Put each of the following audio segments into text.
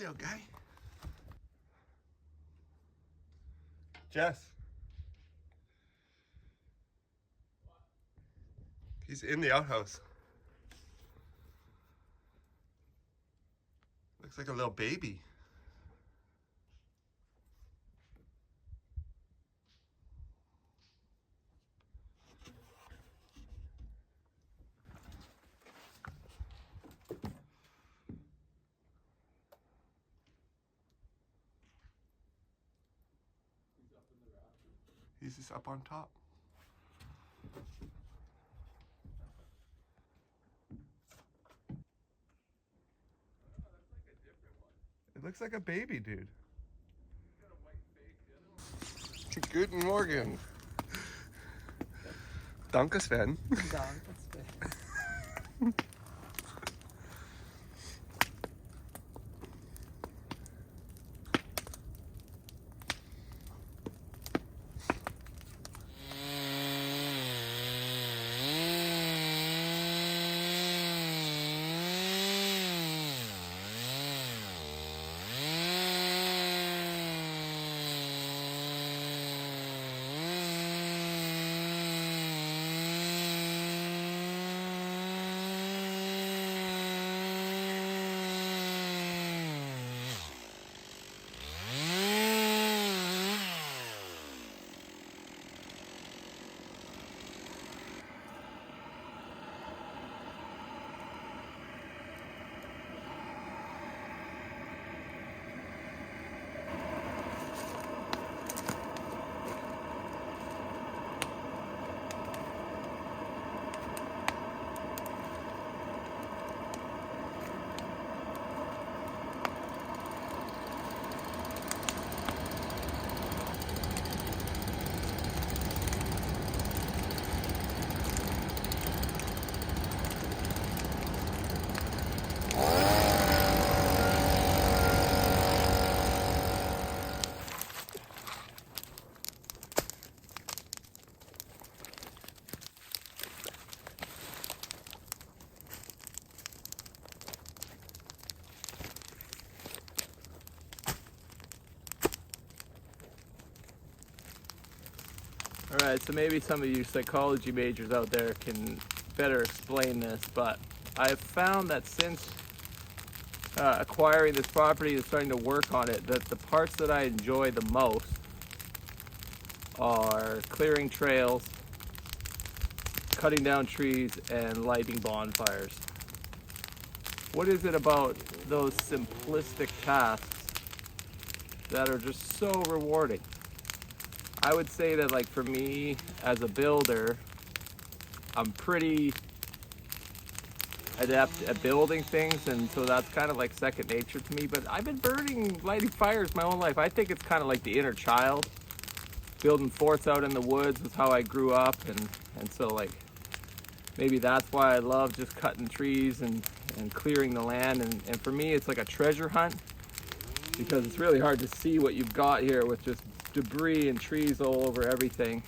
video, guy. Jess. He's in the outhouse. Looks like a little baby. He's just up on top. It looks like a baby, dude. Guten Morgen. Danke, Sven. Danke, Sven. All right, so maybe some of you psychology majors out there can better explain this, but I've found that since acquiring this property and starting to work on it, that the parts that I enjoy the most are clearing trails, cutting down trees, and lighting bonfires. What is it about those simplistic tasks that are just so rewarding? I would say that, like, for me as a builder, I'm pretty adept at building things, and so that's kind of like second nature to me. But I've been lighting fires my whole life. I think it's kind of like the inner child. Building forts out in the woods was how I grew up, and so, like, maybe that's why I love just cutting trees and clearing the land. And for me, it's like a treasure hunt, because it's really hard to see what you've got here with just debris and trees all over everything.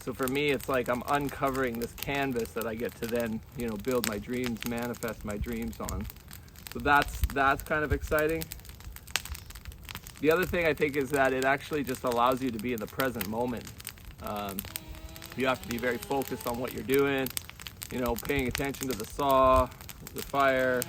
So for me, it's like I'm uncovering this canvas that I get to then, you know, build my dreams, manifest my dreams on. So that's kind of exciting. The other thing I think is that it actually just allows you to be in the present moment. You have to be very focused on what you're doing, you know, paying attention to the saw, the fire,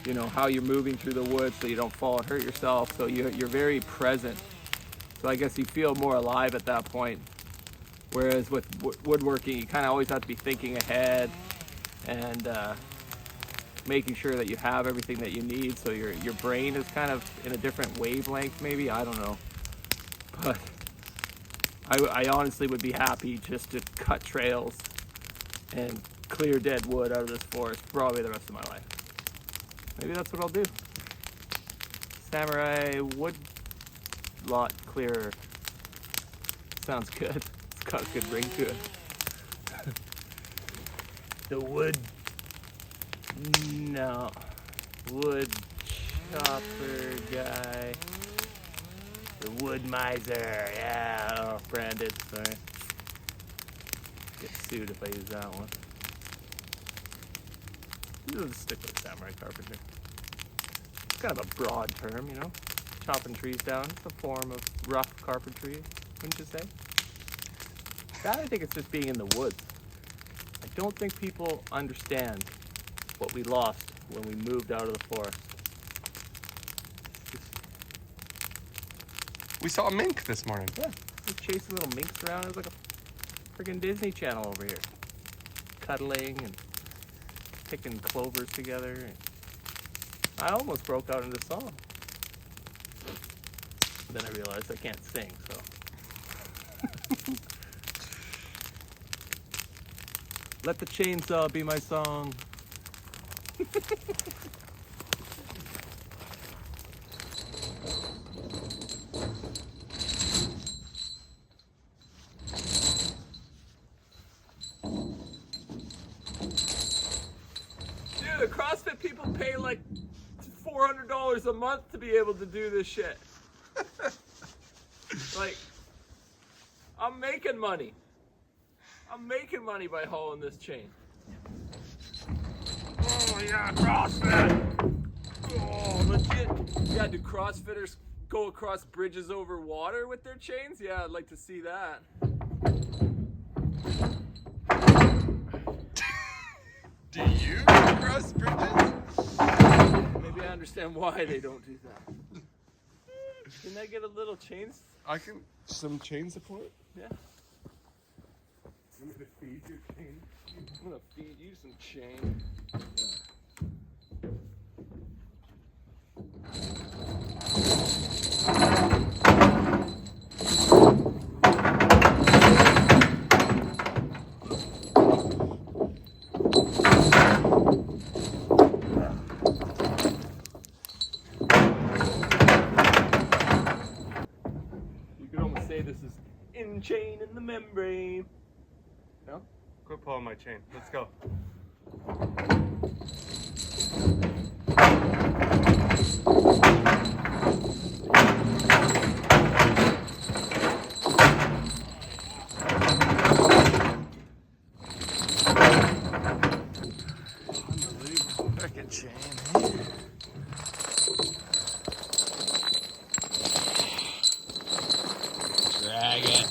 you know, how you're moving through the woods so you don't fall and hurt yourself. So you're very present. So I guess you feel more alive at that point. Whereas with woodworking, you kind of always have to be thinking ahead and making sure that you have everything that you need. So your brain is kind of in a different wavelength, maybe. I don't know. But I honestly would be happy just to cut trails and clear dead wood out of this forest probably the rest of my life. Maybe that's what I'll do. Samurai wood lot clearer. Sounds good. It's got a good ring to it. The wood. No. Wood chopper guy. The wood miser. Yeah. Oh, branded. Sorry. Get sued if I use that one. Let's stick with Samurai Carpenter. kind of a broad term, you know. Chopping trees down. It's a form of rough carpentry, wouldn't you say? That, I think it's just being in the woods. I don't think people understand what we lost when we moved out of the forest. We saw a mink this morning. Yeah, we're chasing little minks around. It was like a friggin' Disney Channel over here. Cuddling and picking clovers together. I almost broke out into song. Then I realized I can't sing, so. Let the chainsaw be my song. Dude, the CrossFit people pay like $400 a month to be able to do this shit. Like, I'm making money. I'm making money by hauling this chain. Oh yeah, CrossFit! Oh, legit. Yeah, do CrossFitters go across bridges over water with their chains? Yeah, I'd like to see that. Do you cross bridges? Maybe I understand why they don't do that. Can I get a little chains? Some chain support? Yeah. You want me to feed your chain? I'm gonna feed you some chain. You could almost say this is in chain in the membrane. No? Quit pulling my chain. Let's go. Unbelievable frickin' chain. Drag it.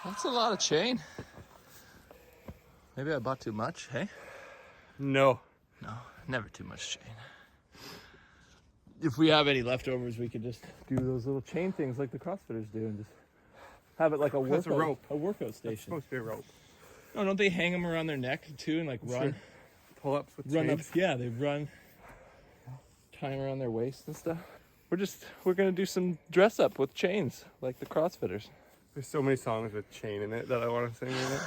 That's a lot of chain. Maybe I bought too much, hey? No. No, never too much chain. If we have any leftovers, we could just do those little chain things like the CrossFitters do and just have it like a That's a rope. A workout It's station. supposed to be a rope. No, don't they hang them around their neck too and like run? Sure. Pull-ups with Run up, chains. yeah, they run, tie them around their waist and stuff. We're gonna do some dress up with chains like the CrossFitters. There's so many songs with chain in it that I want to sing in it.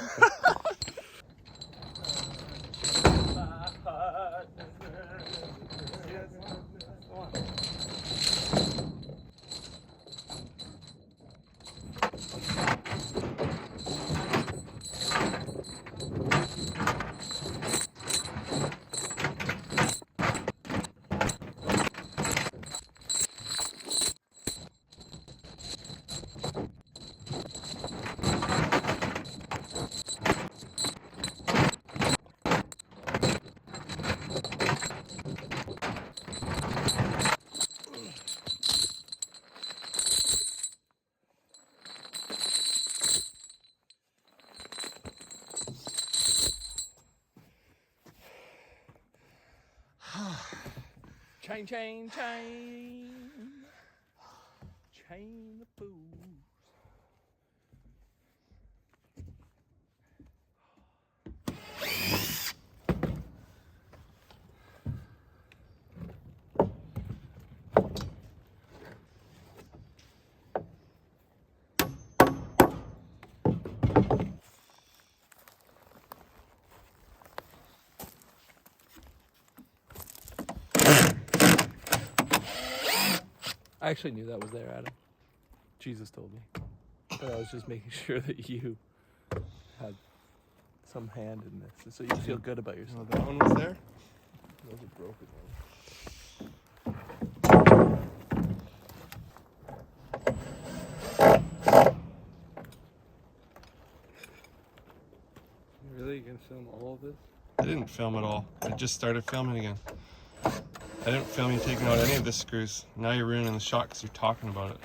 Chain, chain, chain. Chain the booze. I actually knew that was there, Adam. Jesus told me. But I was just making sure that you had some hand in this, so you feel good about yourself. That one was there? Those are broken ones. Really? You're gonna film all of this? I didn't film at all. I just started filming again. I didn't film you taking out any of the screws. Now you're ruining the shot because you're talking about it.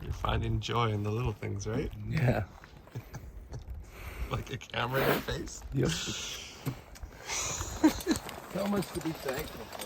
You're finding joy in the little things, right? Yeah. Like a camera in your face. Yep. So much to be thankful for.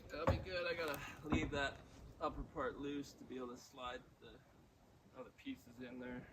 That'll be good. I gotta leave that upper part loose to be able to slide the other pieces in there.